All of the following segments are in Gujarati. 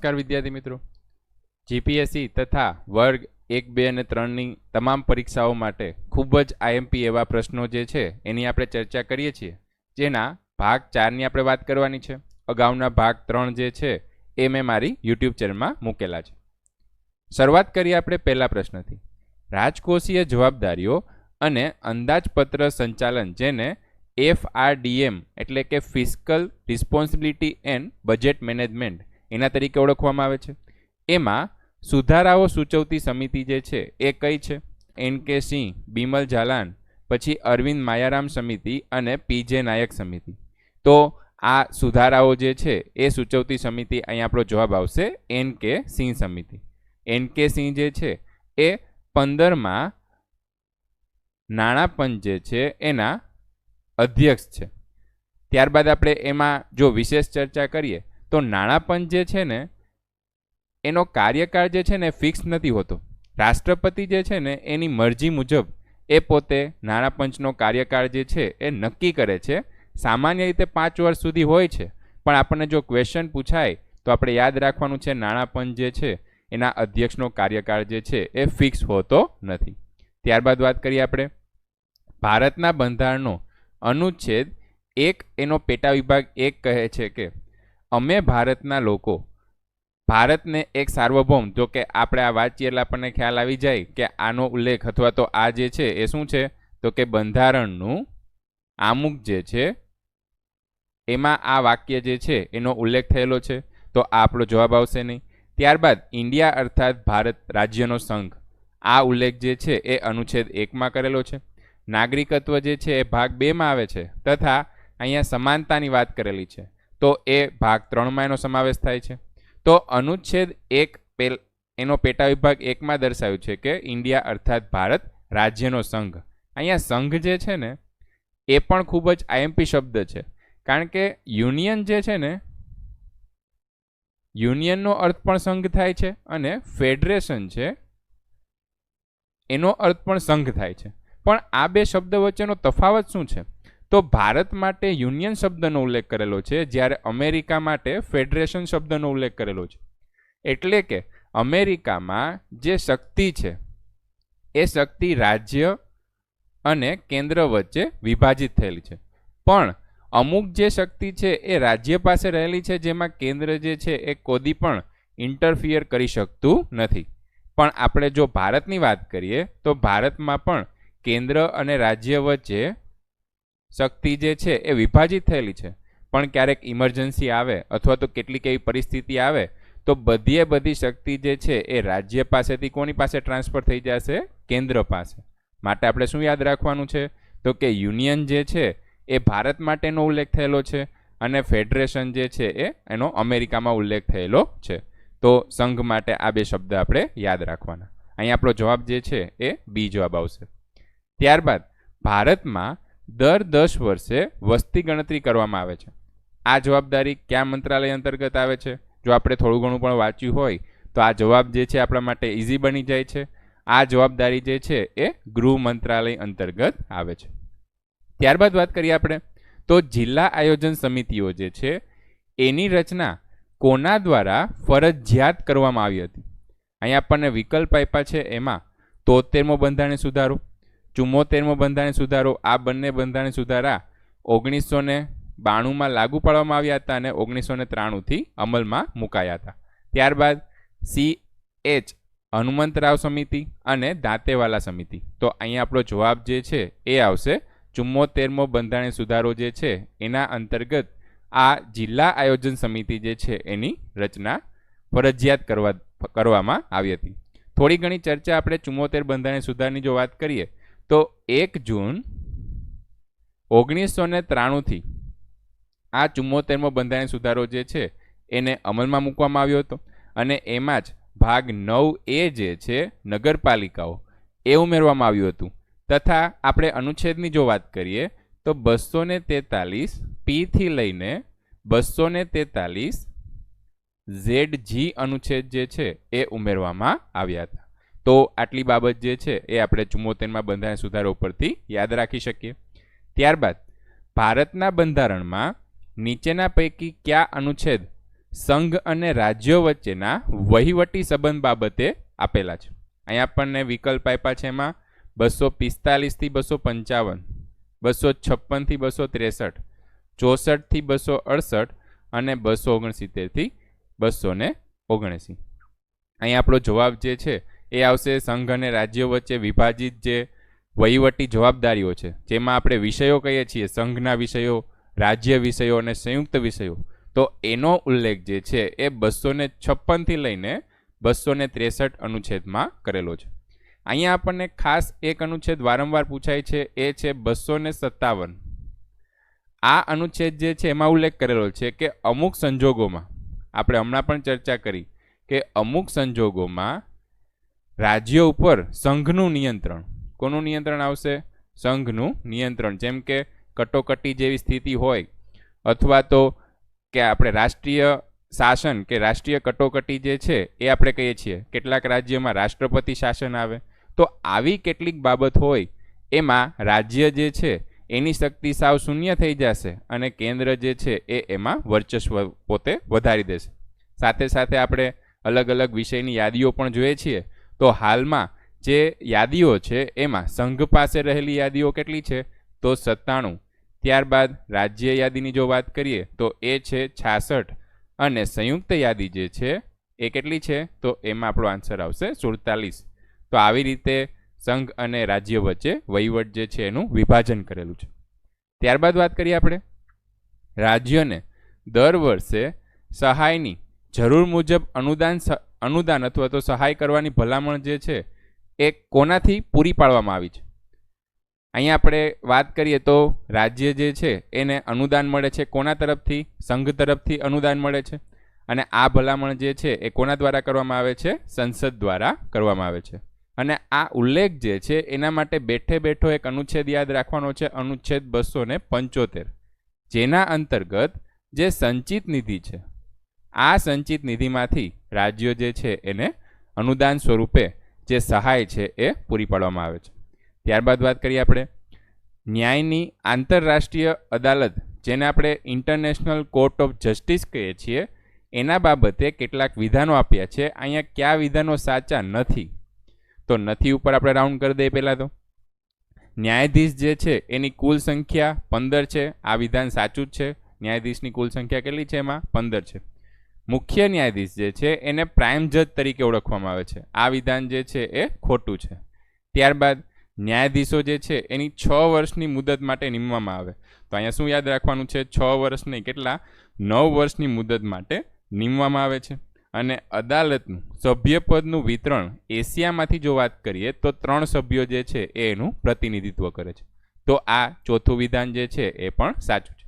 નમસ્કાર વિદ્યાર્થી મિત્રો, જીપીએસસી તથા વર્ગ 1, 2 અને 3ની તમામ પરીક્ષાઓ માટે ખૂબ જ આઈએમપી એવા પ્રશ્નો જે છે એની આપણે ચર્ચા કરીએ છીએ, જેના ભાગ 4ની આપણે વાત કરવાની છે. અગાઉના ભાગ 3 જે છે એ મેં મારી યુટ્યુબ ચેનલમાં મૂકેલા છે. શરૂઆત કરીએ આપણે પહેલા પ્રશ્નથી. રાજકોષીય જવાબદારીઓ અને અંદાજપત્ર સંચાલન, જેને FRDM એટલે કે fiscal responsibility and budget management એના તરીકે ઓળખવામાં આવે છે. એમાં સુધારાઓ સૂચવતી સમિતિ જે છે એ કઈ છે? NK સિંહ, બિમલ જાલાન, પછી અરવિંદ માયારામ સમિતિ અને PJ નાયક સમિતિ. તો આ સુધારાઓ જે છે એ સૂચવતી સમિતિ, અહીં આપણો જવાબ આવશે NK સિંહ સમિતિ. NK સિંહ જે છે એ 15માં નાણાં પંચ જે છે એના અધ્યક્ષ છે. ત્યારબાદ આપણે એમાં જો વિશેષ ચર્ચા કરીએ તો નાણાં પંચ જે છે ને એનો કાર્યકાળ જે છે ને ફિક્સ નથી હોતો. રાષ્ટ્રપતિ જે છે ને એની મરજી મુજબ એ પોતે નાણાં પંચનો કાર્યકાળ જે છે એ નક્કી કરે છે. સામાન્ય રીતે 5 વર્ષ સુધી હોય છે, પણ આપણને જો ક્વેશ્ચન પૂછાય તો આપણે યાદ રાખવાનું છે નાણાં પંચ જે છે એના અધ્યક્ષનો કાર્યકાળ જે છે એ ફિક્સ હોતો નથી. ત્યારબાદ વાત કરીએ આપણે ભારતના બંધારણનો અનુચ્છેદ 1 એનો પેટા વિભાગ 1 કહે છે કે અમે ભારતના લોકો ભારતને એક સાર્વભૌમ, જો કે આપણે આ વાંચીએ એટલે આપણને ખ્યાલ આવી જાય કે આનો ઉલ્લેખ અથવા તો આ જે છે એ શું છે, તો કે બંધારણનું આમુખ જે છે એમાં આ વાક્ય જે છે એનો ઉલ્લેખ થયેલો છે, તો આ આપણો જવાબ આવશે નહીં. ત્યારબાદ ઇન્ડિયા અર્થાત ભારત રાજ્યનો સંઘ, આ ઉલ્લેખ જે છે એ અનુચ્છેદ 1માં કરેલો છે. નાગરિકત્વ જે છે એ ભાગ 2માં આવે છે, તથા અહીંયા સમાનતાની વાત કરેલી છે, તો એ ભાગ 3માં એનો સમાવેશ થાય છે. તો અનુચ્છેદ 1 એનો પેટા વિભાગ 1માં દર્શાવ્યું છે કે ઇન્ડિયા અર્થાત ભારત રાજ્યનો સંઘ. અહીંયા સંઘ જે છે ને એ પણ ખૂબ જ આઈએમપી શબ્દ છે, કારણ કે યુનિયન જે છે ને યુનિયનનો અર્થ પણ સંઘ થાય છે અને ફેડરેશન છે એનો અર્થ પણ સંઘ થાય છે. પણ આ બે શબ્દ વચ્ચેનો તફાવત શું છે? તો ભારત માટે યુનિયન શબ્દનો ઉલ્લેખ કરેલો છે, જ્યારે અમેરિકા માટે ફેડરેશન શબ્દનો ઉલ્લેખ કરેલો છે. એટલે કે અમેરિકામાં જે શક્તિ છે એ શક્તિ રાજ્ય અને કેન્દ્ર વચ્ચે વિભાજિત થયેલી છે, પણ અમુક જે શક્તિ છે એ રાજ્ય પાસે રહેલી છે, જેમાં કેન્દ્ર જે છે એ કોદી પણ ઇન્ટરફિયર કરી શકતું નથી. પણ આપણે જો ભારતની વાત કરીએ તો ભારતમાં પણ કેન્દ્ર અને રાજ્ય વચ્ચે શક્તિ જે છે એ વિભાજિત થયેલી છે, પણ ક્યારેક ઇમરજન્સી આવે અથવા તો કેટલીક એવી પરિસ્થિતિ આવે તો બધી શક્તિ જે છે એ રાજ્ય પાસેથી કોની પાસે ટ્રાન્સફર થઈ જશે? કેન્દ્ર પાસે. માટે આપણે શું યાદ રાખવાનું છે? તો કે યુનિયન જે છે એ ભારત માટેનો ઉલ્લેખ થયેલો છે અને ફેડરેશન જે છે એ એનો અમેરિકામાં ઉલ્લેખ થયેલો છે. તો સંઘ માટે આ બે શબ્દ આપણે યાદ રાખવાના. અહીં આપણો જવાબ જે છે એ બી જવાબ આવશે. ત્યારબાદ ભારતમાં દર 10 વર્ષે વસ્તી ગણતરી કરવામાં આવે છે. આ જવાબદારી કયા મંત્રાલય અંતર્ગત આવે છે? જો આપણે થોડું ઘણું પણ વાંચ્યું હોય તો આ જવાબ જે છે આપણા માટે ઇઝી બની જાય છે. આ જવાબદારી જે છે એ ગૃહ મંત્રાલય અંતર્ગત આવે છે. ત્યારબાદ વાત કરીએ આપણે તો જિલ્લા આયોજન સમિતિઓ જે છે એની રચના કોના દ્વારા ફરજિયાત કરવામાં આવી હતી? અહીં આપણને વિકલ્પ આપ્યા છે, એમાં 73મો બંધારણ સુધારો, 74મો બંધારણ સુધારો, આ બંને બંધારણ સુધારા 1992માં લાગુ પાડવામાં આવ્યા હતા અને 1993થી અમલમાં મુકાયા હતા. ત્યારબાદ CH હનુમંતરાવ સમિતિ અને દાંતેવાલા સમિતિ. તો અહીંયા આપણો જવાબ જે છે એ આવશે 74મો બંધારણ સુધારો જે છે એના અંતર્ગત આ જિલ્લા આયોજન સમિતિ જે છે એની રચના ફરજિયાત કરવામાં આવી હતી. થોડી ઘણી ચર્ચા આપણે 74 બંધારણ સુધારની જો વાત કરીએ તો 1 જૂન 1993થી આ 74મો બંધારણ સુધારો જે છે એને અમલમાં મૂકવામાં આવ્યો હતો અને એમાં જ ભાગ 9A જે છે નગરપાલિકાઓ એ ઉમેરવામાં આવ્યું હતું. તથા આપણે અનુચ્છેદની જો વાત કરીએ તો 243 P થી લઈને 243 ZG અનુચ્છેદ જે છે એ ઉમેરવામાં આવ્યા હતા. તો આટલી બાબત જે છે એ આપણે 74માં બંધારણ સુધારા ઉપરથી યાદ રાખી શકીએ. ત્યારબાદ ભારતના બંધારણમાં નીચેના પૈકી કયા અનુચ્છેદ સંઘ અને રાજ્યો વચ્ચેના વહીવટી સંબંધ બાબતે આપેલા છે. અહીંયા આપણને વિકલ્પ આપ્યા છે. એમાં 245 થી 255, 256 થી 263, 64 થી 268 અને 269 થી 279. અહીં આપણો જવાબ જે છે એ આવશે સંઘ અને રાજ્યો વચ્ચે વિભાજિત જે વહીવટી જવાબદારીઓ છે, જેમાં આપણે વિષયો કહીએ છીએ સંઘના વિષયો, રાજ્ય વિષયો અને સંયુક્ત વિષયો, તો એનો ઉલ્લેખ જે છે એ 256 થી લઈને 263 અનુચ્છેદમાં કરેલો છે. અહીંયા આપણને ખાસ એક અનુચ્છેદ વારંવાર પૂછાય છે, એ છે 257. આ અનુચ્છેદ જે છે એમાં ઉલ્લેખ કરેલો છે કે અમુક સંજોગોમાં, આપણે હમણાં પણ ચર્ચા કરી કે અમુક સંજોગોમાં રાજ્યો ઉપર સંઘનું નિયંત્રણ, કોનું નિયંત્રણ આવશે? સંઘનું નિયંત્રણ. જેમ કે કટોકટી જેવી સ્થિતિ હોય, અથવા તો કે આપણે રાષ્ટ્રીય શાસન કે રાષ્ટ્રીય કટોકટી જે છે એ આપણે કહીએ છીએ કેટલાક રાજ્યોમાં રાષ્ટ્રપતિ શાસન આવે, તો આવી કેટલીક બાબત હોય એમાં રાજ્ય જે છે એની શક્તિ સાવ શૂન્ય થઈ જશે અને કેન્દ્ર જે છે એ એમાં વર્ચસ્વ પોતે વધારી દેશે. સાથે સાથે આપણે અલગ અલગ વિષયની યાદીઓ પણ જોઈએ છીએ, તો હાલમાં જે યાદીઓ છે એમાં સંઘ પાસે રહેલી યાદીઓ કેટલી છે? તો 97. ત્યારબાદ રાજ્ય યાદીની જો વાત કરીએ તો એ છે 66 અને સંયુક્ત યાદી જે છે એ કેટલી છે? તો એમાં આપણો આન્સર આવશે 47. તો આવી રીતે સંઘ અને રાજ્ય વચ્ચે વહીવટ જે છે એનું વિભાજન કરેલું છે. ત્યારબાદ વાત કરીએ આપણે રાજ્યને દર વર્ષે સહાયની જરૂર મુજબ અનુદાન અથવા તો સહાય કરવાની ભલામણ જે છે એ કોનાથી પૂરી પાડવામાં આવી છે? અહીંયા આપણે વાત કરીએ તો રાજ્ય જે છે એને અનુદાન મળે છે કોના તરફથી? સંઘ તરફથી અનુદાન મળે છે. અને આ ભલામણ જે છે એ કોના દ્વારા કરવામાં આવે છે? સંસદ દ્વારા કરવામાં આવે છે. અને આ ઉલ્લેખ જે છે એના માટે બેઠે બેઠો એક અનુચ્છેદ યાદ રાખવાનો છે, અનુચ્છેદ 275, જેના અંતર્ગત જે સંચિત નિધિ છે, આ સંચિત નિધિમાંથી રાજ્યો જે છે એને અનુદાન સ્વરૂપે જે સહાય છે એ પૂરી પાડવામાં આવે છે. ત્યારબાદ વાત કરીએ આપણે ન્યાયની આંતરરાષ્ટ્રીય અદાલત, જેને આપણે ઇન્ટરનેશનલ કોર્ટ ઓફ જસ્ટિસ કહીએ છીએ, એના બાબતે કેટલાક વિધાનો આપ્યા છે. અહીંયા કયા વિધાનો સાચા નથી? તો નથી ઉપર આપણે રાઉન્ડ કરી દઈએ. પહેલાં તો ન્યાયાધીશ જે છે એની કુલ સંખ્યા 15 છે. આ વિધાન સાચું જ છે. ન્યાયાધીશની કુલ સંખ્યા કેટલી છે? એમાં 15 છે. મુખ્ય ન્યાયાધીશ જે છે એને પ્રાઇમ જજ તરીકે ઓળખવામાં આવે છે. આ વિધાન જે છે એ ખોટું છે. ત્યારબાદ ન્યાયાધીશો જે છે એની 6 વર્ષની મુદત માટે નીમવામાં આવે. તો અહીંયા શું યાદ રાખવાનું છે? 6 વર્ષ નહીં, કેટલા? 9 વર્ષની મુદત માટે નીમવામાં આવે છે. અને અદાલતનું સભ્યપદનું વિતરણ એશિયામાંથી જો વાત કરીએ તો 3 સભ્યો જે છે એ એનું પ્રતિનિધિત્વ કરે છે. તો આ ચોથું વિધાન જે છે એ પણ સાચું છે.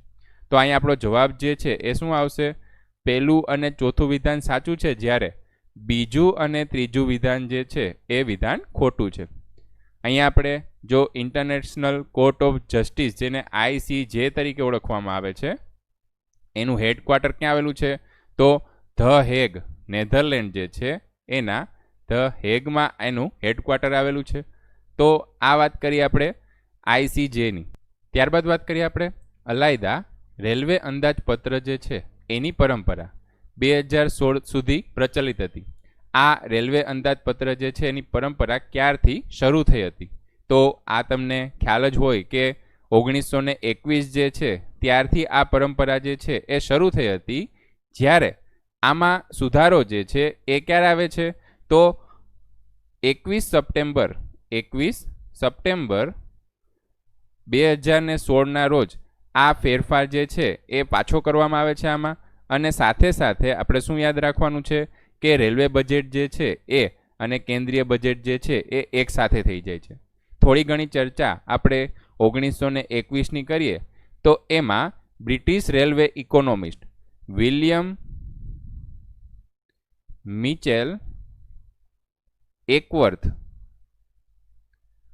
તો અહીંયા આપણો જવાબ જે છે એ શું આવશે? પહેલું અને ચોથું વિધાન સાચું છે, જ્યારે બીજું અને ત્રીજું વિધાન જે છે એ વિધાન ખોટું છે. અહીંયા આપણે જો ઇન્ટરનેશનલ કોર્ટ ઓફ જસ્ટિસ, જેને ICJ તરીકે ઓળખવામાં આવે છે, એનું હેડક્વાર્ટર ક્યાં આવેલું છે? તો ધ હેગ, નેધરલેન્ડ જે છે એના ધ હેગમાં એનું હેડક્વાર્ટર આવેલું છે. તો આ વાત કરીએ આપણે ICJની. ત્યારબાદ વાત કરીએ આપણે અલાયદા રેલવે અંદાજપત્ર જે છે એની પરંપરા 2016 સુધી પ્રચલિત હતી. આ રેલવે અંદાજપત્ર જે છે એની પરંપરા ક્યારથી શરૂ થઈ હતી? તો આ તમને ખ્યાલ જ હોય કે 1921 જે છે ત્યારથી આ પરંપરા જે છે એ શરૂ થઈ હતી. જ્યારે આમાં સુધારો જે છે એ ક્યારે આવે છે? તો 21 સપ્ટેમ્બર 2016ના રોજ આ ફેરફાર જે છે એ પાછો કરવામાં આવે છે આમાં. અને સાથે સાથે આપણે શું યાદ રાખવાનું છે કે રેલવે બજેટ જે છે એ અને કેન્દ્રીય બજેટ જે છે એ એક સાથે થઈ જાય છે. થોડી ઘણી ચર્ચા આપણે 1921ની કરીએ તો એમાં British railway economist William Mitchell Acworth,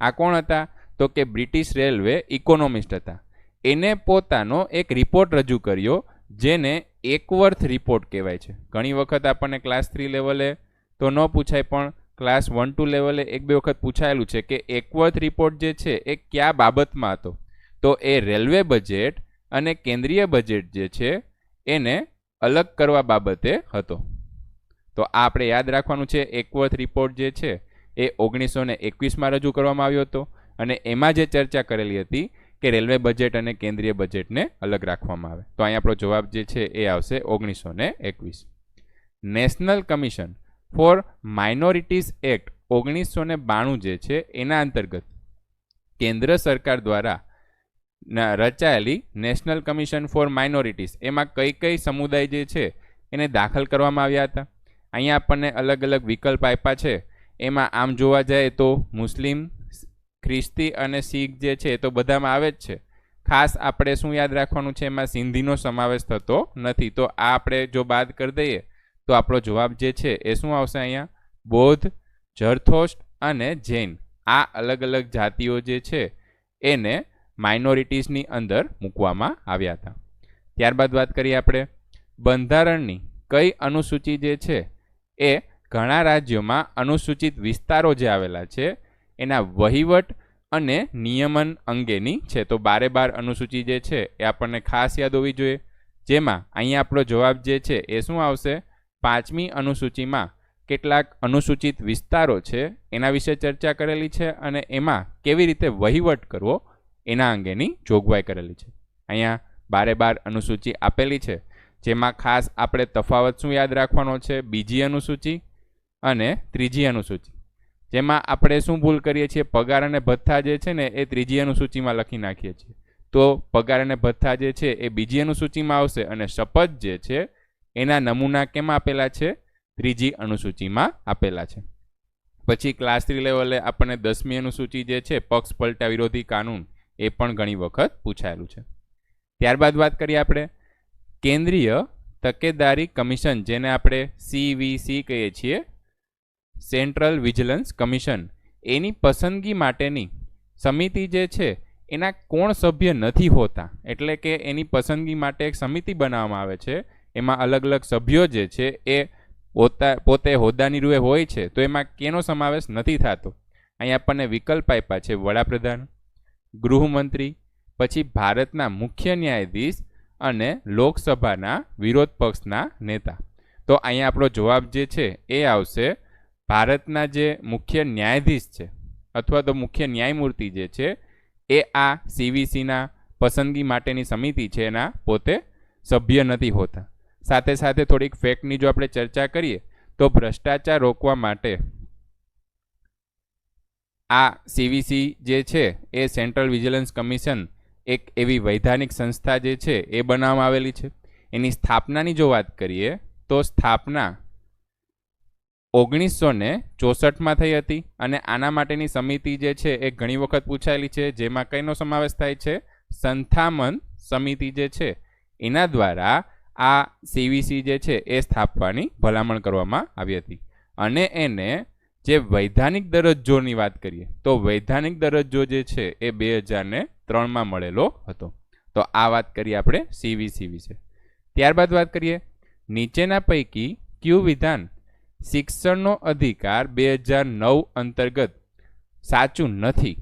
આ કોણ હતા? તો કે બ્રિટિશ રેલવે ઇકોનોમિસ્ટ હતા. એને પોતાનો એક રિપોર્ટ રજૂ કર્યો, જેને એકવર્થ રિપોર્ટ કહેવાય છે. ઘણી વખત આપણને ક્લાસ 3 લેવલે તો ન પૂછાય, પણ ક્લાસ 1-2 લેવલે 1-2 વખત પૂછાયેલું છે કે એકવર્થ રિપોર્ટ જે છે એ કયા બાબતમાં હતો? તો એ રેલવે બજેટ અને કેન્દ્રીય બજેટ જે છે એને અલગ કરવા બાબતે હતો. તો આ આપણે યાદ રાખવાનું છે. એકવર્થ રિપોર્ટ જે છે એ 1921માં રજૂ કરવામાં આવ્યો હતો અને એમાં જે ચર્ચા કરેલી હતી કે રેલવે બજેટ અને કેન્દ્રીય બજેટને અલગ રાખવામાં આવે. તો અહીં આપણો જવાબ જે છે એ આવશે 1921. National commission four minorities act 1992 જે છે એના અંતર્ગત કેન્દ્ર સરકાર દ્વારા રચાયેલી નેશનલ કમિશન ફોર માઇનોરિટીઝ એમાં કઈ કઈ સમુદાય જે છે એને દાખલ કરવામાં આવ્યા હતા. અહીંયા આપણને અલગ અલગ વિકલ્પ આપ્યા છે. એમાં આમ જોવા જાય તો મુસ્લિમ, ખ્રિસ્તી અને શીખ જે છે એ તો બધામાં આવે જ છે. ખાસ આપણે શું યાદ રાખવાનું છે, એમાં સિંધીનો સમાવેશ થતો નથી. તો આ આપણે જો બાદ કરી દઈએ તો આપણો જવાબ જે છે એ શું આવશે? અહીંયા બૌદ્ધ, ઝરથોસ્ટ અને જૈન આ અલગ અલગ જાતિઓ જે છે એને માઇનોરિટીઝની અંદર મૂકવામાં આવ્યા હતા. ત્યારબાદ વાત કરીએ આપણે બંધારણની કઈ અનુસૂચિ જે છે એ ઘણા રાજ્યોમાં અનુસૂચિત વિસ્તારો જે આવેલા છે એના વહીવટ અને નિયમન અંગેની છે. તો 12 અનુસૂચિ જે છે એ આપણને ખાસ યાદ હોવી જોઈએ. જેમાં અહીંયા આપણો જવાબ જે છે એ શું આવશે? 5મી અનુસૂચિમાં કેટલાક અનુસૂચિત વિસ્તારો છે એના વિશે ચર્ચા કરેલી છે અને એમાં કેવી રીતે વહીવટ કરવો એના અંગેની જોગવાઈ કરેલી છે. અહીંયા 12 અનુસૂચિ આપેલી છે, જેમાં ખાસ આપણે તફાવત શું યાદ રાખવાનો છે? બીજી અનુસૂચિ અને ત્રીજી અનુસૂચિ. જેમાં આપણે શું ભૂલ કરીએ છીએ? પગાર અને ભથ્થા જે છે ને એ ત્રીજી અનુસૂચિમાં લખી નાખીએ છીએ. તો પગાર અને ભથ્થા જે છે એ બીજી અનુસૂચિમાં આવશે અને શપથ જે છે એના નમૂના કેમાં આપેલા છે? ત્રીજી અનુસૂચિમાં આપેલા છે. પછી ક્લાસ 3 લેવલે આપણને 10મી અનુસૂચિ જે છે પક્ષ પલટા વિરોધી કાનૂન એ પણ ઘણી વખત પૂછાયેલું છે. ત્યારબાદ વાત કરીએ આપણે કેન્દ્રીય તકેદારી કમિશન, જેને આપણે CVC કહીએ છીએ, સેન્ટ્રલ વિજિલન્સ કમિશન, એની પસંદગી માટેની સમિતિ જે છે એના કોણ સભ્ય નથી હોતા? એટલે કે એની પસંદગી માટે એક સમિતિ બનાવવામાં આવે છે. એમાં અલગ અલગ સભ્યો જે છે એ પોતે હોદ્દાની રૂએ હોય છે. તો એમાં કેનો સમાવેશ નથી થતો? અહીં આપણને વિકલ્પ આપ્યા છે વડાપ્રધાન, ગૃહમંત્રી, પછી ભારતના મુખ્ય ન્યાયાધીશ અને લોકસભાના વિરોધ પક્ષના નેતા. તો અહીંયા આપણો જવાબ જે છે એ આવશે ભારતના જે મુખ્ય ન્યાયાધીશ છે અથવા તો મુખ્ય ન્યાયમૂર્તિ જે છે એ આ CVCના પસંદગી માટેની સમિતિ છે એના પોતે સભ્ય નથી હોતા. સાથે સાથે થોડીક ફેક્ટની જો આપણે ચર્ચા કરીએ તો ભ્રષ્ટાચાર રોકવા માટે આ CVC જે છે એ સેન્ટ્રલ વિજિલન્સ કમિશન એક એવી વૈધાનિક સંસ્થા જે છે એ બનાવવામાં આવેલી છે. એની સ્થાપનાની જો વાત કરીએ તો સ્થાપના 1964માં થઈ હતી અને આના માટેની સમિતિ જે છે એ ઘણી વખત પૂછાયેલી છે. જેમાં કઈનો સમાવેશ થાય છે? સંથામન સમિતિ જે છે એના દ્વારા આ CVC જે છે એ સ્થાપવાની ભલામણ કરવામાં આવી હતી. અને એને જે વૈધાનિક દરજ્જોની વાત કરીએ તો વૈધાનિક દરજ્જો જે છે એ 2003માં મળેલો હતો. તો આ વાત કરીએ આપણે CVC વિશે. ત્યારબાદ વાત કરીએ નીચેના પૈકી કયું વિધાન શિક્ષણનો અધિકાર 2009 અંતર્ગત સાચું નથી?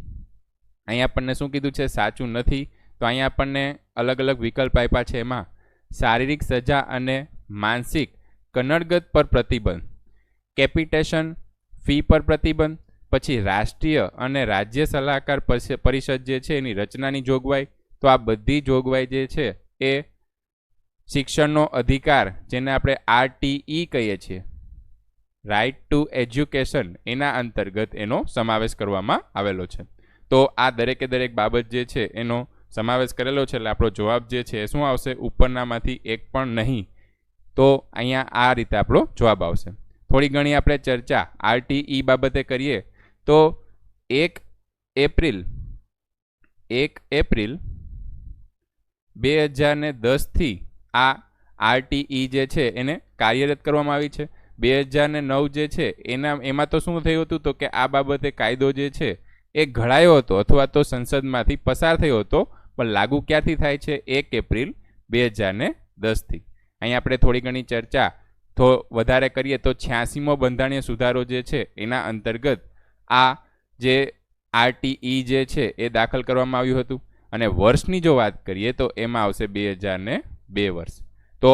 અહીંયા આપણને શું કીધું છે? સાચું નથી. તો અહીંયા આપણને અલગ અલગ વિકલ્પ આપ્યા છે. એમાં શારીરિક સજા અને માનસિક કનડગત પર પ્રતિબંધ, કેપિટેશન ફી પર પ્રતિબંધ, પછી રાષ્ટ્રીય અને રાજ્ય સલાહકાર પરિષદ જે છે એની રચનાની જોગવાઈ. તો આ બધી જોગવાઈ જે છે એ શિક્ષણનો અધિકાર, જેને આપણે RTE કહીએ છીએ, રાઇટ ટુ એજ્યુકેશન, એના અંતર્ગત એનો સમાવેશ કરવામાં આવેલો છે. તો આ દરેકે દરેક બાબત જે છે એનો સમાવેશ કરેલો છે. એટલે આપણો જવાબ જે છે એ શું આવશે? ઉપરનામાંથી એક પણ નહીં. તો અહીંયા આ રીતે આપણો જવાબ આવશે. થોડી ઘણી આપણે ચર્ચા RTE બાબતે કરીએ તો 1 એપ્રિલ 2010થી આ RTE જે છે એને કાર્યરત કરવામાં આવી છે. 2009 જે છે એમાં તો શું થયું હતું? તો કે આ બાબતે કાયદો જે છે એ ઘડાયો હતો અથવા તો સંસદમાંથી પસાર થયો હતો, પણ લાગુ ક્યાંથી થાય છે? 1 એપ્રિલ 2010થી. અહીં આપણે થોડી ઘણી ચર્ચા તો વધારે કરીએ તો 86મો બંધારણીય સુધારો જે છે એના અંતર્ગત આ જે RTE જે છે એ દાખલ કરવામાં આવ્યું હતું. અને વર્ષની જો વાત કરીએ તો એમાં આવશે 2002 વર્ષ. તો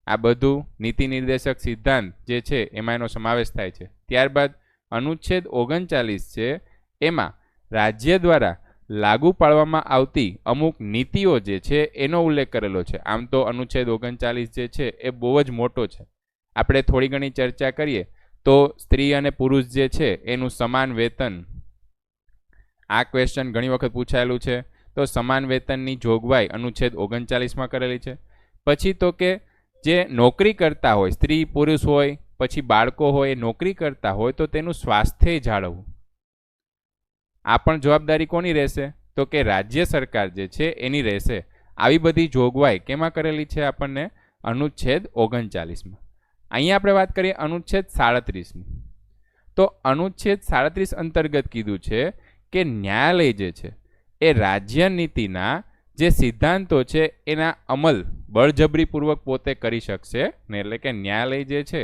આ બધું નીતિ નિર્દેશક સિદ્ધાંત જે છે એમાં એનો સમાવેશ થાય છે. ત્યારબાદ અનુચ્છેદ 39 છે, એમાં રાજ્ય દ્વારા લાગુ પાડવામાં આવતી અમુક નીતિઓ જે છે એનો ઉલ્લેખ કરેલો છે. આમ તો અનુચ્છેદ 39 જે છે એ બહુ જ મોટો છે. આપણે થોડી ઘણી ચર્ચા કરીએ તો સ્ત્રી અને પુરુષ જે છે એનું સમાન વેતન, આ ક્વેશ્ચન ઘણી વખત પૂછાયેલું છે. તો સમાન વેતનની જોગવાઈ અનુચ્છેદ 39માં કરેલી છે. પછી તો કે જે નોકરી કરતા હોય, સ્ત્રી પુરુષ હોય, પછી બાળકો હોય, એ નોકરી કરતા હોય તો તેનું સ્વાસ્થ્ય જાળવવું, આ પણ જવાબદારી કોની રહેશે? તો કે રાજ્ય સરકાર જે છે એની રહેશે. આવી બધી જોગવાઈ કેમાં કરેલી છે? આપણને અનુચ્છેદ 39માં. અહીંયા આપણે વાત કરીએ અનુચ્છેદ 37ની. તો અનુચ્છેદ 37 અંતર્ગત કીધું છે કે ન્યાયાલય જે છે એ રાજ્ય નીતિના જે સિદ્ધાંતો છે એના અમલ બળજબરીપૂર્વક પોતે કરી શકશે ને. એટલે કે ન્યાયાલય જે છે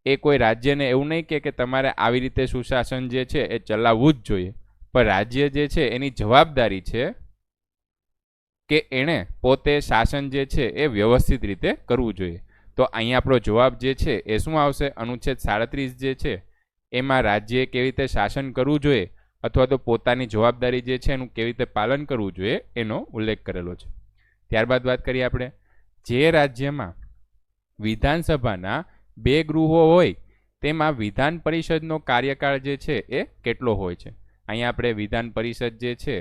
એ કોઈ રાજ્યને એવું નહીં કે તમારે આવી રીતે સુશાસન જે છે એ ચલાવવું જ જોઈએ, પણ રાજ્ય જે છે એની જવાબદારી છે કે એણે પોતે શાસન જે છે એ વ્યવસ્થિત રીતે કરવું જોઈએ. તો અહીંયા આપણો જવાબ જે છે એ શું આવશે? અનુચ્છેદ 37 જે છે એમાં રાજ્યએ કેવી રીતે શાસન કરવું જોઈએ અથવા તો પોતાની જવાબદારી જે છે એનું કેવી રીતે પાલન કરવું જોઈએ એનો ઉલ્લેખ કરેલો છે. ત્યારબાદ વાત કરીએ આપણે, જે રાજ્યમાં વિધાનસભાના 2 ગૃહો હોય તેમાં વિધાન પરિષદનો કાર્યકાળ જે છે એ કેટલો હોય છે? અહીંયા આપણે વિધાન પરિષદ જે છે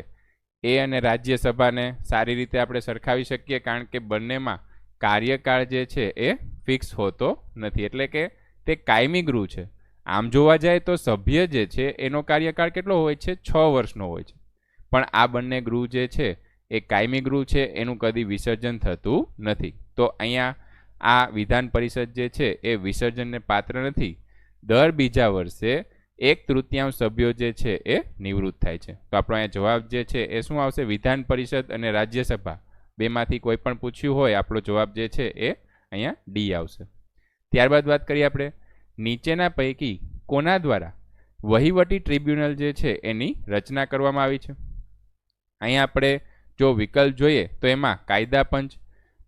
એ અને રાજ્યસભાને સારી રીતે આપણે સરખાવી શકીએ, કારણ કે બંનેમાં કાર્યકાળ જે છે એ ફિક્સ હોતો નથી. એટલે કે તે કાયમી ગૃહ છે. આમ જોવા જાય તો સભ્ય જે છે એનો કાર્યકાળ કેટલો હોય છે? 6 વર્ષનો હોય છે. પણ આ બંને ગૃહ જે છે એ કાયમી ગૃહ છે, એનું કદી વિસર્જન થતું નથી. તો અહીંયા આ વિધાન પરિષદ જે છે એ વિસર્જનને પાત્ર નથી. દર બીજા વર્ષે 1/3 સભ્યો જે છે એ નિવૃત્ત થાય છે. તો આપણો અહીંયા જવાબ જે છે એ શું આવશે? વિધાન પરિષદ અને રાજ્યસભા બેમાંથી કોઈ પણ પૂછ્યું હોય, આપણો જવાબ જે છે એ અહીંયા ડી આવશે. ત્યારબાદ વાત કરીએ આપણે, નીચેના પૈકી કોના દ્વારા વહીવટી ટ્રિબ્યુનલ જે છે એની રચના કરવામાં આવી છે? અહીંયા આપણે જો વિકલ્પ જોઈએ તો એમાં કાયદા પંચ,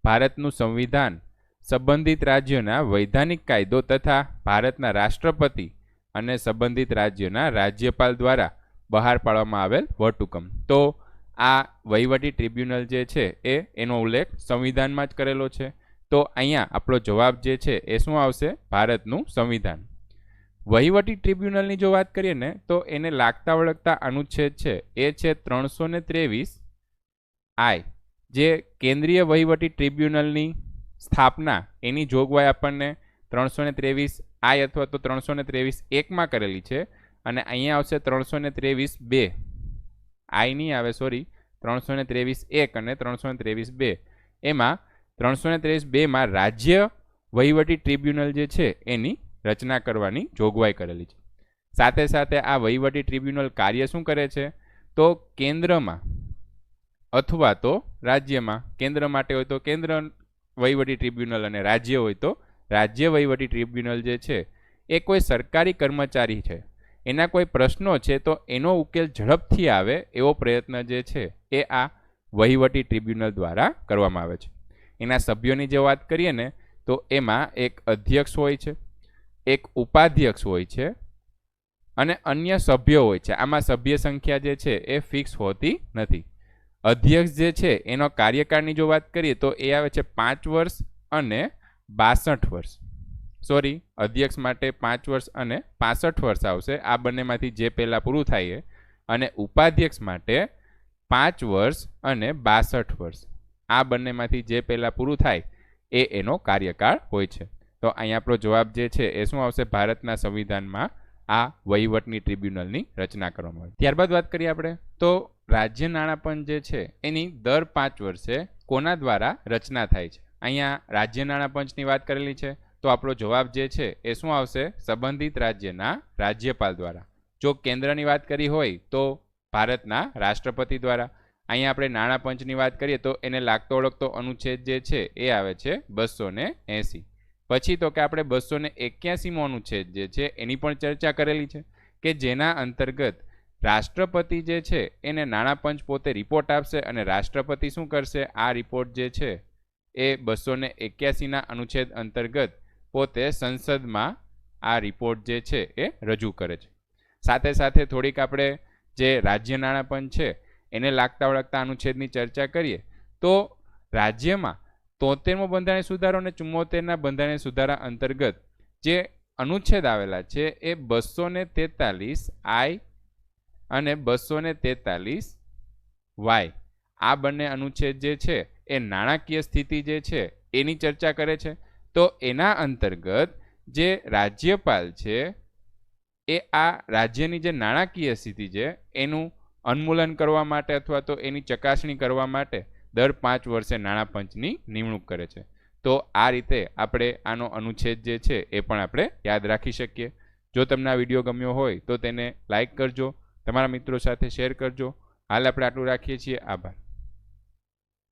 ભારતનું સંવિધાન, સંબંધિત રાજ્યોના વૈધાનિક કાયદો તથા ભારતના રાષ્ટ્રપતિ અને સંબંધિત રાજ્યોના રાજ્યપાલ દ્વારા બહાર પાડવામાં આવેલ વટહુકમ. તો આ વહીવટી ટ્રિબ્યુનલ જે છે એનો ઉલ્લેખ સંવિધાનમાં જ કરેલો છે. તો અહીંયા આપણો જવાબ જે છે એ શું આવશે? ભારતનું સંવિધાન. વહીવટી ટ્રિબ્યુનલની જો વાત કરીએ ને તો એને લાગતા વળગતા અનુચ્છેદ છે એ છે 323I, જે કેન્દ્રીય વહીવટી ટ્રિબ્યુનલની સ્થાપના એની જોગવાઈ આપણને 323I અથવા તો 323(1) કરેલી છે. અને અહીંયા આવશે 323(2), આઈ નહીં આવે, સોરી, 323(1) અને 323(2). એમાં 323(2) રાજ્ય વહીવટી ટ્રિબ્યુનલ જે છે એની રચના કરવાની જોગવાઈ કરેલી છે. સાથે સાથે આ વહીવટી ટ્રિબ્યુનલ કાર્ય શું કરે છે? તો કેન્દ્રમાં અથવા તો રાજ્યમાં, કેન્દ્ર માટે હોય તો કેન્દ્ર વહીવટી ટ્રિબ્યુનલ અને રાજ્ય હોય તો રાજ્ય વહીવટી ટ્રિબ્યુનલ જે છે એ કોઈ સરકારી કર્મચારી છે, એના કોઈ પ્રશ્નો છે તો એનો ઉકેલ ઝડપથી આવે એવો પ્રયત્ન જે છે એ આ વહીવટી ટ્રિબ્યુનલ દ્વારા કરવામાં આવે છે. એના સભ્યોની જે વાત કરીએ ને તો એમાં એક અધ્યક્ષ હોય છે, એક ઉપાધ્યક્ષ હોય છે અને અન્ય સભ્યો હોય છે. આમાં સભ્ય સંખ્યા જે છે એ ફિક્સ હોતી નથી. અધ્યક્ષ જે છે એનો કાર્યકાળની જો વાત કરીએ તો એ આવે છે 5 વર્ષ અને 62 વર્ષ. સોરી, અધ્યક્ષ માટે 5 વર્ષ અને 65 વર્ષ આવશે. આ બંનેમાંથી જે પહેલાં પૂરું થાય. અને ઉપાધ્યક્ષ માટે 5 વર્ષ અને 62 વર્ષ. આ બંનેમાંથી જે પહેલાં પૂરું થાય એ એનો કાર્યકાળ હોય છે. તો અહીંયા આપણો જવાબ જે છે એ શું આવશે? ભારતના સંવિધાનમાં આ વહીવટની ટ્રિબ્યુનલની રચના કરવામાં આવી. ત્યારબાદ વાત કરીએ આપણે તો રાજ્ય નાણાપંચ જે છે એની દર 5 વર્ષે કોના દ્વારા રચના થાય છે? અહીંયા રાજ્ય નાણાપંચની વાત કરેલી છે તો આપણો જવાબ જે છે એ શું આવશે? સંબંધિત રાજ્યના રાજ્યપાલ દ્વારા. જો કેન્દ્રની વાત કરી હોય તો ભારતના રાષ્ટ્રપતિ દ્વારા. અહીંયા આપણે નાણાપંચની વાત કરીએ તો એને લાગતો ઓળખતો અનુચ્છેદ જે છે એ આવે છે 280. પછી તો કે આપણે 281મો અનુચ્છેદ જે છે એની પણ ચર્ચા કરેલી છે કે જેના અંતર્ગત રાષ્ટ્રપતિ જે છે એને નાણાપંચ પોતે રિપોર્ટ આપશે અને રાષ્ટ્રપતિ શું કરશે? આ રિપોર્ટ જે છે એ 281ના અનુચ્છેદ અંતર્ગત પોતે સંસદમાં આ રિપોર્ટ જે છે એ રજૂ કરે છે. સાથે સાથે થોડીક આપણે જે રાજ્ય નાણાપંચ છે એને લાગતા વળગતા અનુચ્છેદની ચર્ચા કરીએ તો રાજ્યમાં 73મો બંધારણીય સુધારો અને 74ના બંધારણીય સુધારા અંતર્ગત જે અનુચ્છેદ આવેલા છે એ 243 I અને 243 Y આ બંને અનુચ્છેદ જે છે એ નાણાકીય સ્થિતિ જે છે એની ચર્ચા કરે છે. તો એના અંતર્ગત જે રાજ્યપાલ છે એ આ રાજ્યની જે નાણાકીય સ્થિતિ છે એનું અનુમૂલન કરવા માટે અથવા તો એની ચકાસણી કરવા માટે દર 5 વર્ષે નાણાપંચની નિમણૂક કરે છે. તો આ રીતે આપણે આનો અનુચ્છેદ જે છે એ પણ આપણે યાદ રાખી શકીએ. જો તમને આ વિડીયો ગમ્યો હોય તો તેને લાઈક કરજો, તમારા મિત્રો સાથે શેર કરજો. હાલ આપણે આટલું રાખીએ છીએ. આભાર.